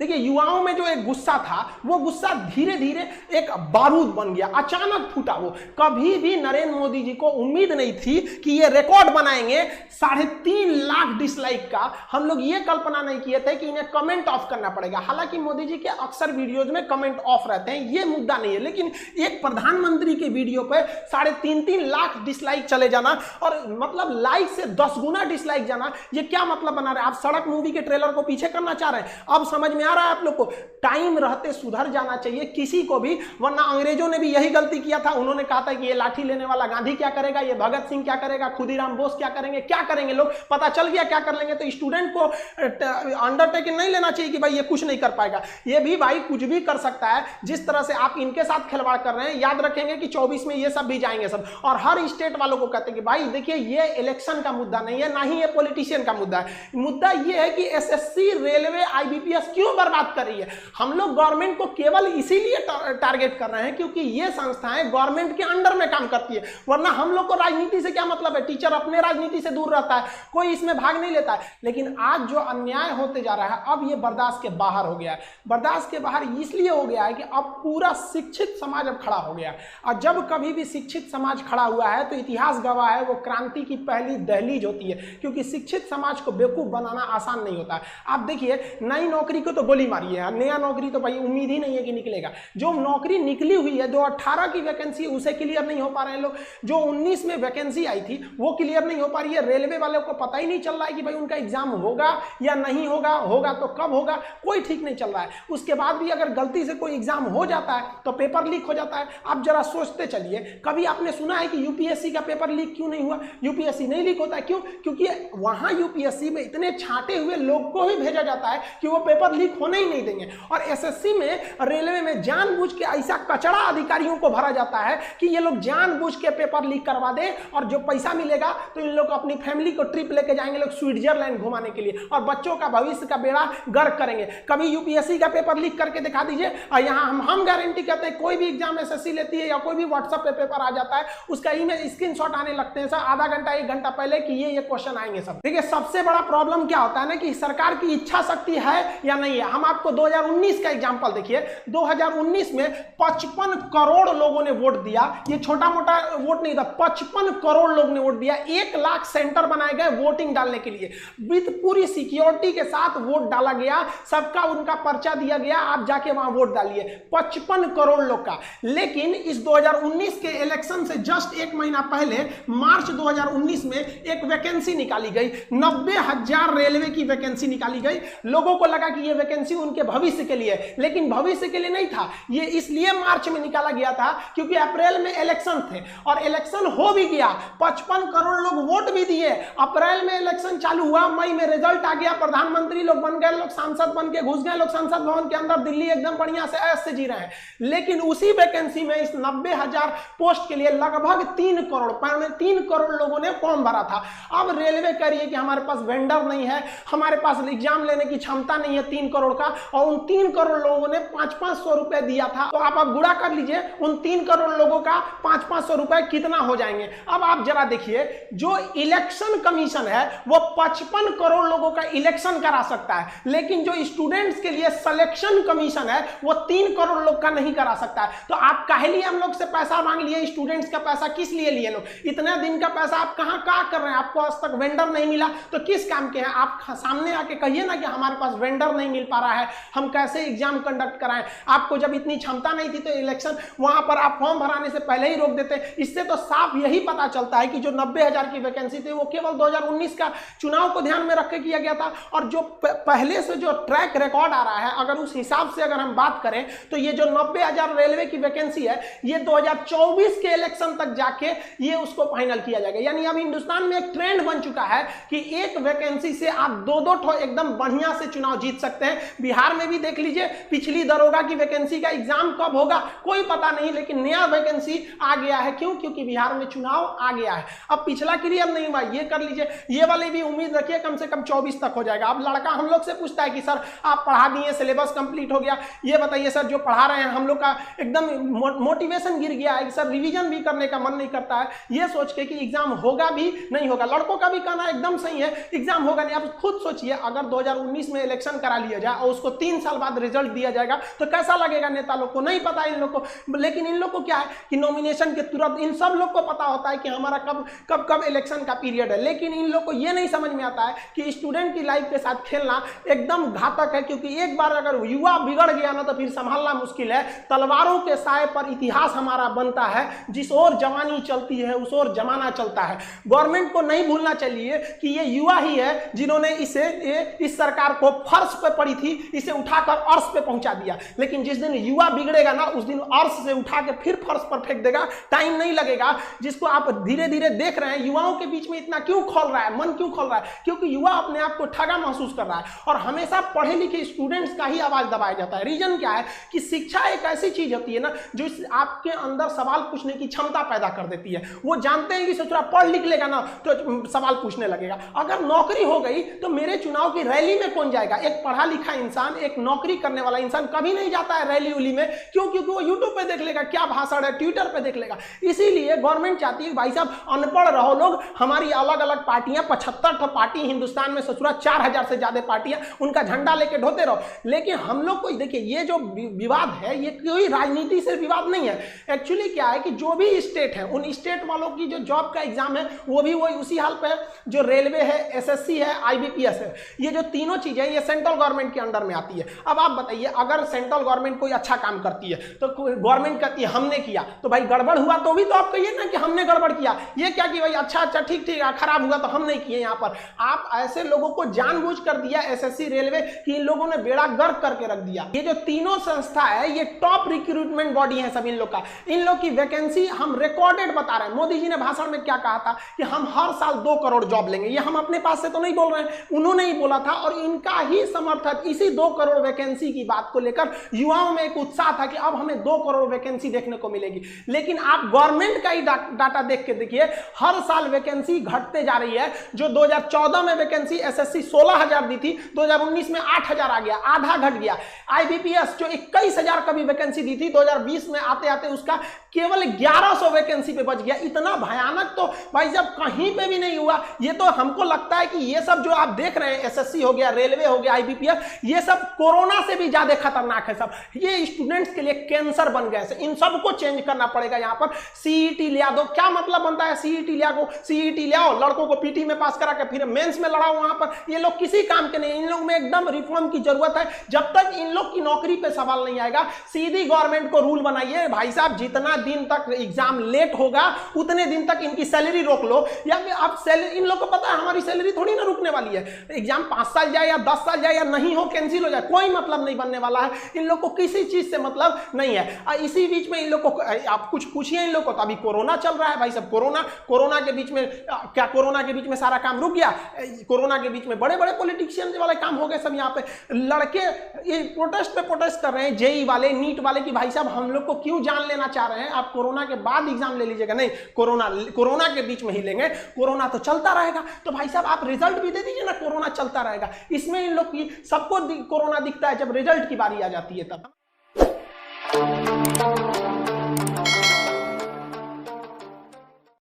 देखिए युवाओं में जो एक गुस्सा था वो गुस्सा धीरे धीरे एक बारूद बन गया, अचानक फूटा। वो कभी भी नरेंद्र मोदी जी को उम्मीद नहीं थी कि ये रिकॉर्ड बनाएंगे 3.5 लाख डिसलाइक का। हम लोग ये कल्पना नहीं किए थे कि इन्हें कमेंट ऑफ करना पड़ेगा। हालांकि मोदी जी के अक्सर वीडियोज में कमेंट ऑफ रहते हैं, ये मुद्दा नहीं है, लेकिन एक प्रधानमंत्री के वीडियो पे 3.5 लाख डिसलाइक चले जाना और मतलब लाइक से 10 गुना डिसलाइक जाना, ये क्या मतलब बना रहे हैं? आप सड़क मूवी के ट्रेलर को पीछे करना चाह रहे हैं? अब समझ में आ रहा है आप लोग को, टाइम रहते सुधर जाना चाहिए किसी को भी, वरना अंग्रेजों ने भी यही गलती किया था। उन्होंने कहा था कि ये लाठी लेने वाला गांधी क्या करेगा, ये भगत सिंह क्या करेगा, खुदीराम बोस क्या करेंगे, क्या करेंगे लोग, पता चल गया क्या कर लेंगे। तो स्टूडेंट को अंडरटेकिंग नहीं लेना चाहिए कि भाई ये कुछ नहीं कर पाएगा, ये भी भाई कुछ भी कर सकता है। जिस तरह से आप इनके साथ खिलवाड़ कर रहे हैं, याद रखेंगे कि 24 में ये सब भी जाएंगे सब। और हर स्टेट वालों को कहते हैं कि भाई देखिए ये इलेक्शन का मुद्दा नहीं है, ना ही ये पॉलिटिशियन का मुद्दा है। मुद्दा ये है कि एसएससी, रेलवे, आईबीपीएस क्यों बर्बाद कर रही है। हम लोग गवर्नमेंट को केवल इसीलिए टारगेट कर रहे हैं क्योंकि ये संस्थाएं गवर्नमेंट के अंडर में काम करती है, वरना हम लोग को राजनीति से क्या मतलब है। टीचर अपने राजनीति से दूर रहता है, कोई इसमें भाग नहीं लेता है। लेकिन आज जो अन्याय होते जा रहा है, अब ये बर्दाश्त के बाहर हो गया है। बर्दाश्त के बाहर इसलिए हो गया है कि अब पूरा शिक्षित समाज अब खड़ा हो गया। और जब कभी भी शिक्षित समाज खड़ा हुआ है तो इतिहास गवाह है वो क्रांति की पहली दहलीज होती है, क्योंकि शिक्षित समाज को बेवकूफ बनाना आसान नहीं होता है। आप देखिए नई नौकरी को तो गोली मारी है, नया नौकरी तो भाई उम्मीद ही नहीं है कि निकलेगा। जो नौकरी निकली हुई है, जो 18 की वैकेंसी उसे क्लियर नहीं हो पा रहे हैं लोग, जो 19 में वैकेंसी आई थी वो क्लियर नहीं हो पा रही है। रेलवे वाले को पता ही नहीं चल रहा है कि भाई उनका एग्जाम होगा या नहीं होगा, होगा तो कब होगा, कोई ठीक नहीं चल रहा है। उसके बाद भी अगर गलती से कोई एग्जाम हो जाता है तो पेपर लीक हो जाता है। आप जरा सोचते चलिए, कभी आपने सुना है कि यूपीएससी का पेपर लीक क्यों नहीं हुआ? यूपीएससी नहीं लीक होता है, क्यों? क्योंकि वहां यूपीएससी में इतने छांटे हुए लोग को ही भेजा जाता है कि वो पेपर लीक होने ही नहीं देंगे। और एसएससी में, रेलवे में जानबूझ के ऐसा कचड़ा अधिकारियों को भरा जाता है कि ये लोग जानबूझ के पेपर लीक करवा दे, और जो पैसा मिलेगा तो इन लोग अपनी फैमिली को ट्रिप लेके जाएंगे लोग स्विट्जरलैंड घुमाने के लिए, और बच्चों का भविष्य का बेड़ा गर्क करेंगे। कभी यूपीएससी का पेपर लीक करके दिखा दीजिए, और यहाँ हम गारंटी करते हैं कोई भी एग्जाम एसएससी लेती है या कोई भी व्हाट्सएप पे पेपर आ जाता है, उसका इमेज स्क्रीनशॉट आने लगते हैं सर आधा घंटा 1 घंटा पहले कि ये क्वेश्चन आएंगे सब। देखिए सबसे बड़ा प्रॉब्लम क्या होता है ना कि सरकार की इच्छा शक्ति है या नहीं है। हम आपको 2019 का एग्जाम्पल देखिए, 2019 में 55 करोड़ लोगों ने वोट दिया। ये छोटा मोटा वोट नहीं था, 55 करोड़ लोग ने वोट दिया। 1 लाख सेंटर बनाए गए वोटिंग डालने के लिए, विद पूरी सिक्योरिटी के साथ वोट डाला गया, सबका उनका पर्चा दिया गया, आप जाके वहां वोट डालिए, 55 करोड़ लोग का। लेकिन इस 2019 के इलेक्शन से जस्ट 1 महीना पहले मार्च 2019 में एक वैकेंसी निकाली गई, 90,000 रेलवे की वैकेंसी निकाली गई। लोगों को लगा कि ये वैकेंसी उनके भविष्य के लिए, लेकिन भविष्य के लिए नहीं था। ये इसलिए मार्च में निकाला गया था क्योंकि अप्रैल में इलेक्शन थे, और इलेक्शन हो भी गया, 55 करोड़ लोग वोट भी दिए। अप्रैल में इलेक्शन चालू हुआ, मई में रिजल्ट आ गया, प्रधानमंत्री लोग बन गए, लोग सांसद बन के घुस गए, लोग संसद भवन के अंदर, दिल्ली एकदम बढ़िया से ऐश से जी रहे हैं। लेकिन उसी वैकेंसी में इस 90,000 पोस्ट के लिए लगभग 3 करोड़ लोगों ने फॉर्म भरा था। अब रेलवे कह रही है कि हमारे पास वेंडर नहीं है, हमारे पास एग्जाम लेने की क्षमता नहीं है 3 करोड़ का, और उन 3 करोड़ लोगों ने 500-500 रुपए दिया था। तो आप गुणा कर लीजिए उन 3 करोड़ लोगों का 500-500 रुपए कितना हो जाएंगे। अब आप जरा देखिए, जो इलेक्शन कमीशन है वो 55 करोड़ लोगों का इलेक्शन करा सकता है, लेकिन जो स्टूडेंट्स के लिए सिलेक्शन कमीशन है वो 3 करोड़ लोग का नहीं करा सकता है। तो आप काहे लिए हम लोग से पैसा मांग लिए? स्टूडेंट्स का पैसा किस लिए लिए लोग? इतने दिन का पैसा आप कहां कर रहे हैं? आपको आज तक वेंडर नहीं मिला तो किस काम के हैं? आप सामने आके कहिए ना कि हमारे पास वेंडर नहीं मिल पा रहा है, हम कैसे एग्जाम कंडक्ट कराएं। आपको जब इतनी क्षमता नहीं थी तो इलेक्शन वहां पर आप फॉर्म भराने से पहले ही रोक देते। इससे तो साफ यही पता चलता है कि जो 90,000 की वैकेंसी थी वो केवल 2019 का चुनाव को ध्यान में रख के किया गया था। और जो पहले से जो ट्रैक रिकॉर्ड आ रहा है, अगर उस हिसाब से अगर हम बात करें तो ये जो 90,000 रेलवे की वैकेंसी है ये 2024 के इलेक्शन तक जाके ये उसको फाइनल किया जाएगा। यानी अब हिंदुस्तान में एक ट्रेंड बन चुका है कि एक वैकेंसी से आप 2-2 एकदम बढ़िया से चुनाव जीत सकते हैं। बिहार में भी देख लीजिए, पिछली दरोगा की वैकेंसी का एग्जाम कब होगा कोई पता नहीं, लेकिन नया वैकेंसी आ गया है। क्यों? क्योंकि बिहार में चुनाव आ गया है। अब पिछला क्लियर नहीं हुआ, ये कर लीजिए, ये वाली भी उम्मीद रखिए कम से कम 24 तक हो जाएगा। अब लड़का हम लोग से पूछता है कि सर आप पढ़ा दिए, सिलेबस कंप्लीट हो गया, ये बताइए सर जो पढ़ा रहे हैं हम लोग का एकदम मोटिवेशन गिर गया है कि सर रिवीजन भी करने का मन नहीं करता है, ये सोच के कि एग्जाम होगा भी नहीं होगा। लड़कों का भी कहना एकदम सही है, एग्जाम होगा नहीं। आप खुद सोचिए, अगर 2019 में इलेक्शन करा लिया जाए जाएगा और उसको 3 साल बाद रिजल्ट दिया जाएगा तो कैसा लगेगा नेता लोग को? नहीं पता इन लोग को। लेकिन इन लोग को क्या है कि नॉमिनेशन के तुरंत इन सब लोग को पता होता है कि हमारा कब इलेक्शन का पीरियड है, लेकिन इन लोग को यह नहीं समझ में आता है कि स्टूडेंट की लाइफ के साथ खेलना एकदम घातक है, क्योंकि एक बार अगर युवा बिगड़ गया ना तो फिर संभालना मुश्किल है। तलवारों के साए पर इतिहास हमारा बनता है, जिस ओर जवानी चलती है उस ओर जमाना चलता है। गवर्नमेंट को नहीं भूलना चाहिए कि ये युवा ही है जिन्होंने इस सरकार को फर्श पे पड़ी थी, इसे उठाकर अर्श पे पहुंचा दिया। लेकिन जिस दिन युवा बिगड़ेगा ना उस दिन अर्श से उठा के फिर फर्श पर फेंक देगा, टाइम नहीं लगेगा। जिसको आप धीरे धीरे देख रहे हैं, युवाओं के बीच में इतना क्यों खोल रहा है, मन क्यों खोल रहा है? क्योंकि युवा अपने आप को ठगा महसूस कर रहा है और हमेशा पढ़े लिखे स्टूडेंट्स का ही आवाज दबाया जाता है। रीजन क्या है कि शिक्षा एक ऐसी चीज होती है ना जो आपके अंदर सवाल पूछने की क्षमता पैदा कर देती है। वो जानते हैं कि सोचरा पढ़ लिख लेगा ना तो सवाल पूछने लगेगा। अगर नौकरी हो गई तो मेरे चुनाव की रैली में कौन जाएगा? एक पढ़ा लिखा इंसान, एक नौकरी करने वाला इंसान कभी नहीं जाता है रैली उली में। क्यों? क्योंकि वो यूट्यूब पे देख लेगा क्या भाषण है, ट्विटर पे देख लेगा। इसीलिए गवर्नमेंट चाहती है भाई साहब अनपढ़ रहो लोग, हमारी अलग अलग पार्टियां 75 पार्टी हिंदुस्तान में, ससुरा 4000 से ज्यादा पार्टियां, उनका झंडा लेके ढोते रहो। लेकिन हम लोग को देखिए ये जो विवाद है ये कोई राजनीति से विवाद नहीं है। एक्चुअली क्या है कि जो भी स्टेट है उन स्टेट वालों की जो जॉब का एग्जाम है वो भी वही उसी हाल पे है जो रेलवे है, एसएससी है, आईबीपीएस है। ये जो तीनों चीजें ये सेंट्रल गवर्नमेंट के अंडर में आती है। अब आप बताइए अगर सेंट्रल गवर्नमेंट कोई अच्छा काम करती है तो गवर्नमेंट कहती है हमने किया, तो भाई गड़बड़ हुआ तो भी तो आप कहिए ना कि हमने गड़बड़ किया। ये क्या कि भाई अच्छा ठीक खराब हुआ तो हम नहीं किए। यहाँ पर आप ऐसे लोगों को जानबूझ कर दिया एसएससी रेलवे कि इन लोगों ने बेड़ा गर्क करके रख दिया। ये जो तीनों संस्था है ये टॉप रिक्रूटमेंट बॉडी है सब इन लोग का। इन लोग की वैकेंसी हम रिकॉर्डेड बता रहे हैं। मोदी जी ने भाषण में क्या कहा था कि हम हर साल 2 करोड़ जॉब लेंगे। ये हम अपने पास से तो नहीं बोल रहे हैं, उन्होंने ही बोला था और इनका ही समर्थक इसी 2 करोड़ वैकेंसी की बात को लेकर युवाओं में एक उत्साह था कि अब हमें 2 करोड़ वैकेंसी देखने को मिलेगी। लेकिन आप गवर्नमेंट का ही डाटा देख के देखिए, हर साल वैकेंसी घटते जा रही है। जो 2014 में वैकेंसी एसएससी 16,000 दी थी, 2019 में 8,000 आ गया, आधा घट गया। आईबीपीएस जो 21,000 कभी वैकेंसी दी थी 2020 में आते आते उसका केवल 1100 वैकेंसी पे बच गया। इतना भयानक तो भाई जब कहीं पे भी नहीं हुआ। ये तो हमको लगता है कि ये सब जो आप देख रहे हैं एसएससी हो गया, रेलवे हो गया, आईबीपीएस, ये सब कोरोना से भी ज्यादा खतरनाक है। सब ये स्टूडेंट्स के लिए कैंसर बन गए। इन सबको चेंज करना पड़ेगा। यहाँ पर सीईटी लिया दो, क्या मतलब बनता है सीईटी लिया को? सीईटी ले आओ, लड़कों को पीटी में पास करा के फिर मेंस में लड़ाओ। वहां पर ये लोग किसी काम के नहीं। इन लोग में एकदम रिफॉर्म की जरूरत है। जब तक इन लोग की नौकरी पे सवाल नहीं आएगा, सीधी गवर्नमेंट को रूल बनाइए भाई साहब, जितना दिन तक एग्जाम लेट होगा उतने दिन तक इनकी सैलरी रोक लो। या फिर आप सैलरी, इन लोग को पता है हमारी सैलरी थोड़ी ना रुकने वाली है। एग्जाम 5 साल जाए या 10 साल जाए या नहीं हो, कैंसिल हो जाए, कोई मतलब नहीं बनने वाला है। इन लोग को किसी चीज से मतलब नहीं है। इसी बीच में इन लोग को आप कुछ पूछिए इन लोग को, तो अभी कोरोना चल रहा है भाई साहब। कोरोना के बीच में क्या कोरोना के बीच में सारा काम रुक गया? कोरोना के बीच में बड़े बड़े पॉलिटिशियन वाले काम हो गए सब। यहाँ पे लड़के ये प्रोटेस्ट पे प्रोटेस्ट कर रहे हैं, जेई वाले, नीट वाले, की भाई साहब हम लोग को क्यों जान लेना चाह रहे हैं? आप कोरोना के बाद एग्जाम ले लीजिएगा। नहीं, कोरोना के बीच में ही लेंगे, कोरोना तो चलता रहेगा। तो भाई साहब आप रिजल्ट भी दे दीजिए ना, कोरोना चलता रहेगा। इसमें इन लोग की सबको कोरोना दिखता है, जब रिजल्ट की बारी आ जाती है तब।